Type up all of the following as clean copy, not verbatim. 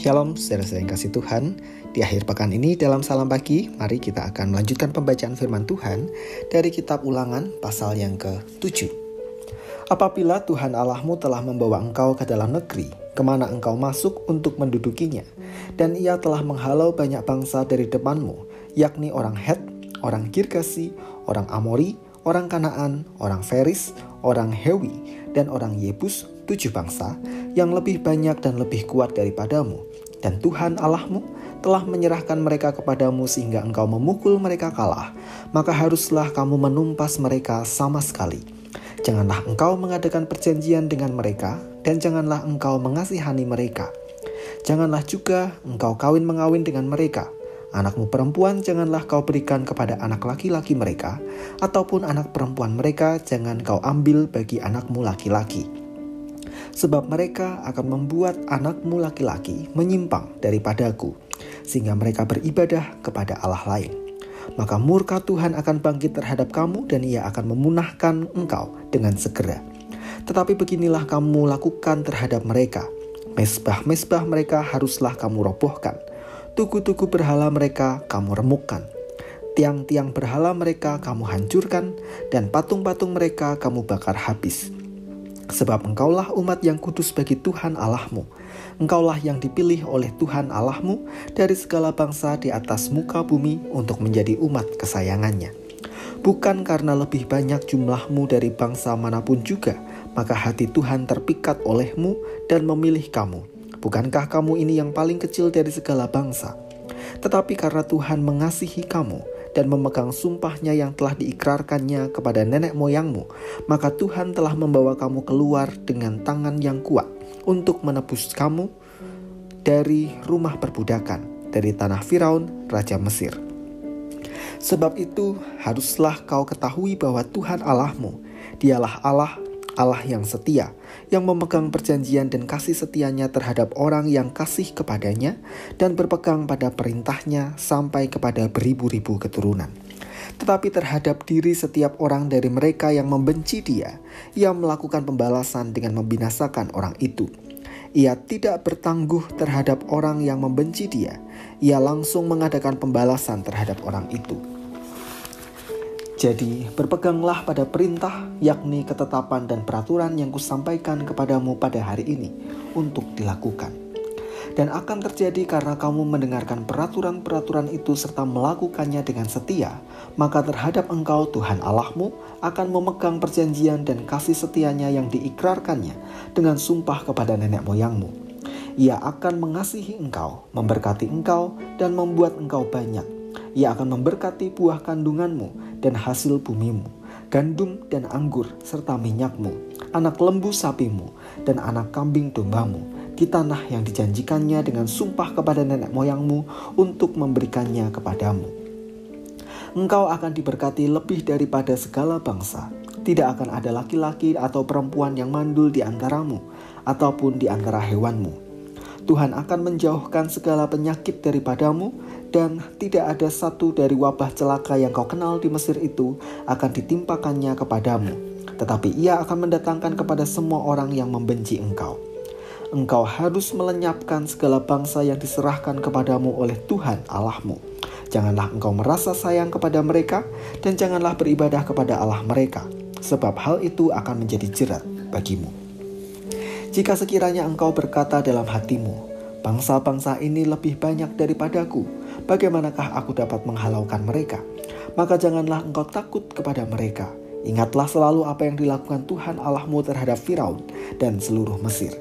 Shalom, saudara-saudara yang kasih Tuhan. Di akhir pekan ini dalam Salam Pagi, mari kita akan melanjutkan pembacaan firman Tuhan dari kitab Ulangan pasal yang ke-7. Apabila Tuhan Allahmu telah membawa engkau ke dalam negeri, kemana engkau masuk untuk mendudukinya, dan ia telah menghalau banyak bangsa dari depanmu, yakni orang Het, orang Girgasi, orang Amori, orang Kanaan, orang Feris, orang Hewi, dan orang Yebus, 7 bangsa yang lebih banyak dan lebih kuat daripadamu. Dan Tuhan Allahmu telah menyerahkan mereka kepadamu sehingga engkau memukul mereka kalah. Maka haruslah kamu menumpas mereka sama sekali. Janganlah engkau mengadakan perjanjian dengan mereka, dan janganlah engkau mengasihani mereka. Janganlah juga engkau kawin-mengawin dengan mereka. Anakmu perempuan janganlah kau berikan kepada anak laki-laki mereka, ataupun anak perempuan mereka jangan kau ambil bagi anakmu laki-laki. Sebab mereka akan membuat anakmu laki-laki menyimpang daripadaku, sehingga mereka beribadah kepada Allah lain. Maka murka Tuhan akan bangkit terhadap kamu, dan ia akan memunahkan engkau dengan segera. Tetapi beginilah kamu lakukan terhadap mereka. Mezbah-mezbah mereka haruslah kamu robohkan. Tugu-tugu berhala mereka kamu remukkan. Tiang-tiang berhala mereka kamu hancurkan, dan patung-patung mereka kamu bakar habis. Sebab engkaulah umat yang kudus bagi Tuhan Allahmu. Engkaulah yang dipilih oleh Tuhan Allahmu dari segala bangsa di atas muka bumi untuk menjadi umat kesayangannya. Bukan karena lebih banyak jumlahmu dari bangsa manapun juga, maka hati Tuhan terpikat olehmu dan memilih kamu. Bukankah kamu ini yang paling kecil dari segala bangsa? Tetapi karena Tuhan mengasihi kamu dan memegang sumpahnya yang telah diikrarkannya kepada nenek moyangmu, maka Tuhan telah membawa kamu keluar dengan tangan yang kuat untuk menebus kamu dari rumah perbudakan, dari tanah Firaun, Raja Mesir. Sebab itu haruslah kau ketahui bahwa Tuhan Allahmu, dialah Allah yang setia, yang memegang perjanjian dan kasih setianya terhadap orang yang kasih kepadanya dan berpegang pada perintahnya sampai kepada beribu-ribu keturunan. Tetapi terhadap diri setiap orang dari mereka yang membenci dia, ia melakukan pembalasan dengan membinasakan orang itu. Ia tidak bertangguh terhadap orang yang membenci dia, ia langsung mengadakan pembalasan terhadap orang itu. Jadi berpeganglah pada perintah, yakni ketetapan dan peraturan yang kusampaikan kepadamu pada hari ini untuk dilakukan. Dan akan terjadi karena kamu mendengarkan peraturan-peraturan itu serta melakukannya dengan setia, maka terhadap engkau Tuhan Allahmu akan memegang perjanjian dan kasih setianya yang diikrarkannya dengan sumpah kepada nenek moyangmu. Ia akan mengasihi engkau, memberkati engkau, dan membuat engkau banyak. Ia akan memberkati buah kandunganmu dan hasil bumimu, gandum dan anggur serta minyakmu, anak lembu sapimu dan anak kambing dombamu, di tanah yang dijanjikannya dengan sumpah kepada nenek moyangmu untuk memberikannya kepadamu. Engkau akan diberkati lebih daripada segala bangsa. Tidak akan ada laki-laki atau perempuan yang mandul di antaramu, ataupun di antara hewanmu. Tuhan akan menjauhkan segala penyakit daripadamu, dan tidak ada satu dari wabah celaka yang kau kenal di Mesir itu akan ditimpakannya kepadamu. Tetapi ia akan mendatangkan kepada semua orang yang membenci engkau. Engkau harus melenyapkan segala bangsa yang diserahkan kepadamu oleh Tuhan Allahmu. Janganlah engkau merasa sayang kepada mereka, dan janganlah beribadah kepada Allah mereka, sebab hal itu akan menjadi jerat bagimu. Jika sekiranya engkau berkata dalam hatimu, bangsa-bangsa ini lebih banyak daripadaku, bagaimanakah aku dapat menghalaukan mereka? Maka janganlah engkau takut kepada mereka. Ingatlah selalu apa yang dilakukan Tuhan Allahmu terhadap Firaun dan seluruh Mesir,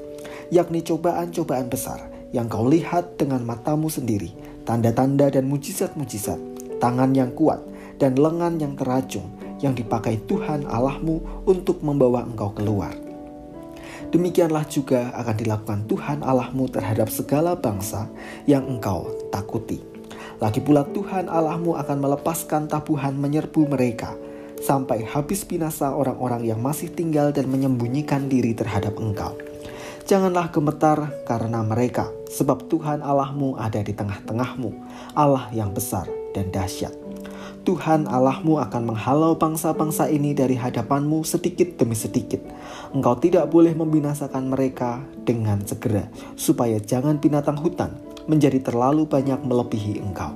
yakni cobaan-cobaan besar yang kau lihat dengan matamu sendiri, tanda-tanda dan mujizat-mujizat, tangan yang kuat dan lengan yang teracung yang dipakai Tuhan Allahmu untuk membawa engkau keluar. Demikianlah juga akan dilakukan Tuhan Allahmu terhadap segala bangsa yang engkau takuti. Lagi pula Tuhan Allahmu akan melepaskan tabuhan menyerbu mereka, sampai habis binasa orang-orang yang masih tinggal dan menyembunyikan diri terhadap engkau. Janganlah gemetar karena mereka, sebab Tuhan Allahmu ada di tengah-tengahmu, Allah yang besar dan dahsyat. Tuhan Allahmu akan menghalau bangsa-bangsa ini dari hadapanmu sedikit demi sedikit. Engkau tidak boleh membinasakan mereka dengan segera, supaya jangan binatang hutan menjadi terlalu banyak melebihi engkau.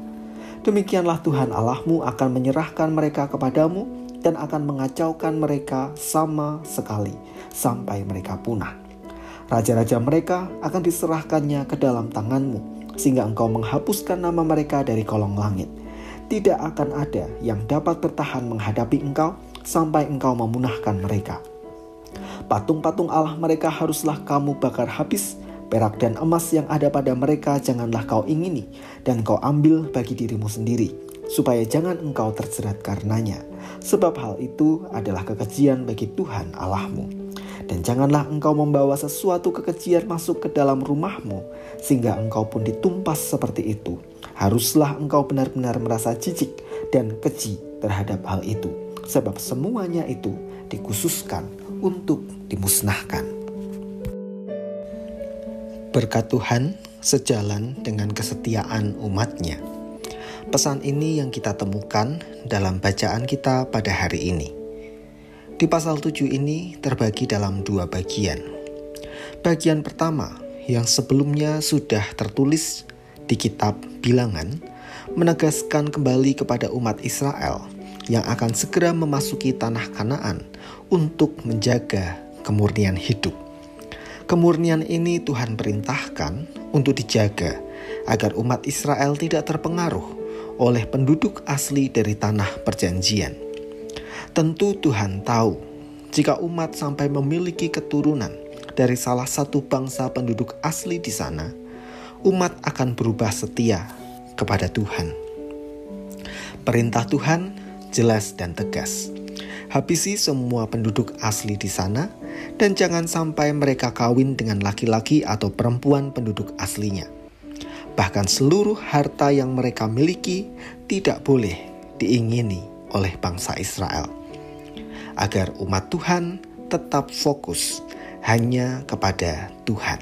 Demikianlah Tuhan Allahmu akan menyerahkan mereka kepadamu dan akan mengacaukan mereka sama sekali sampai mereka punah. Raja-raja mereka akan diserahkannya ke dalam tanganmu, sehingga engkau menghapuskan nama mereka dari kolong langit. Tidak akan ada yang dapat bertahan menghadapi engkau sampai engkau memunahkan mereka. Patung-patung Allah mereka haruslah kamu bakar habis. Perak dan emas yang ada pada mereka janganlah kau ingini, dan kau ambil bagi dirimu sendiri, supaya jangan engkau terjerat karenanya. Sebab hal itu adalah kekejian bagi Tuhan Allahmu. Dan janganlah engkau membawa sesuatu kekejian masuk ke dalam rumahmu, sehingga engkau pun ditumpas seperti itu. Haruslah engkau benar-benar merasa jijik dan keji terhadap hal itu, sebab semuanya itu dikhususkan untuk dimusnahkan. Berkat Tuhan sejalan dengan kesetiaan umat-Nya. Pesan ini yang kita temukan dalam bacaan kita pada hari ini. Di pasal 7 ini terbagi dalam 2 bagian. Bagian pertama yang sebelumnya sudah tertulis di kitab Bilangan menegaskan kembali kepada umat Israel yang akan segera memasuki tanah Kanaan untuk menjaga kemurnian hidup. Kemurnian ini Tuhan perintahkan untuk dijaga agar umat Israel tidak terpengaruh oleh penduduk asli dari tanah perjanjian. Tentu Tuhan tahu jika umat sampai memiliki keturunan dari salah satu bangsa penduduk asli di sana, umat akan berubah setia kepada Tuhan. Perintah Tuhan jelas dan tegas. Habisi semua penduduk asli di sana dan jangan sampai mereka kawin dengan laki-laki atau perempuan penduduk aslinya. Bahkan seluruh harta yang mereka miliki tidak boleh diingini oleh bangsa Israel. Agar umat Tuhan tetap fokus hanya kepada Tuhan.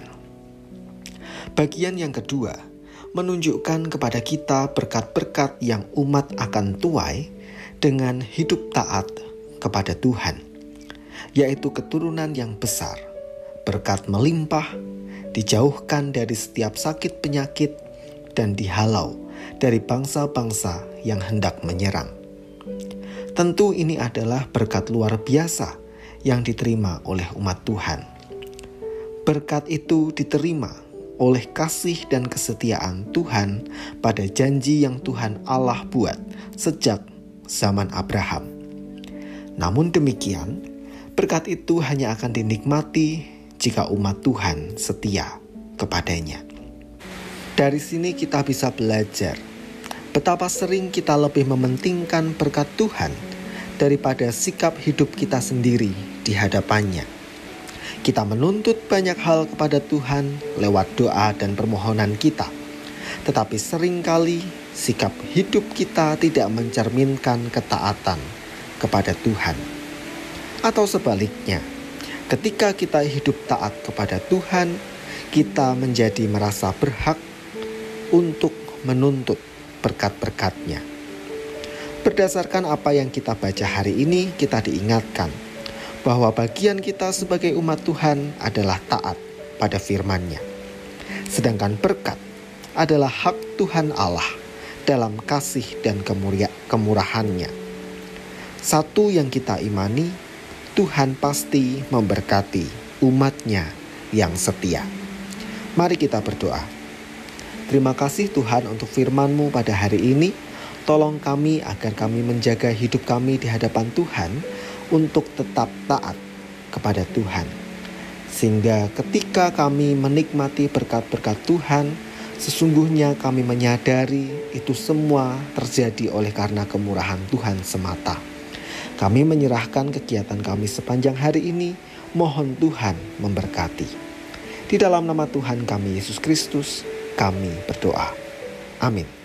Bagian yang kedua menunjukkan kepada kita berkat-berkat yang umat akan tuai dengan hidup taat kepada Tuhan, yaitu keturunan yang besar, berkat melimpah, dijauhkan dari setiap sakit penyakit, dan dihalau dari bangsa-bangsa yang hendak menyerang. Tentu ini adalah berkat luar biasa yang diterima oleh umat Tuhan. Berkat itu diterima oleh kasih dan kesetiaan Tuhan pada janji yang Tuhan Allah buat sejak zaman Abraham. Namun demikian, berkat itu hanya akan dinikmati jika umat Tuhan setia kepadanya. Dari sini kita bisa belajar betapa sering kita lebih mementingkan berkat Tuhan daripada sikap hidup kita sendiri di hadapannya. Kita menuntut banyak hal kepada Tuhan lewat doa dan permohonan kita. Tetapi seringkali sikap hidup kita tidak mencerminkan ketaatan kepada Tuhan. Atau sebaliknya, ketika kita hidup taat kepada Tuhan, kita menjadi merasa berhak untuk menuntut berkat-berkat-Nya. Berdasarkan apa yang kita baca hari ini, kita diingatkan bahwa bagian kita sebagai umat Tuhan adalah taat pada firman-Nya. Sedangkan berkat adalah hak Tuhan Allah dalam kasih dan kemurahan-Nya. Satu yang kita imani, Tuhan pasti memberkati umat-Nya yang setia. Mari kita berdoa. Terima kasih Tuhan untuk firman-Mu pada hari ini. Tolong kami agar kami menjaga hidup kami di hadapan Tuhan untuk tetap taat kepada Tuhan. Sehingga ketika kami menikmati berkat-berkat Tuhan, sesungguhnya kami menyadari itu semua terjadi oleh karena kemurahan Tuhan semata. Kami menyerahkan kegiatan kami sepanjang hari ini, mohon Tuhan memberkati. Di dalam nama Tuhan kami Yesus Kristus, kami berdoa. Amin.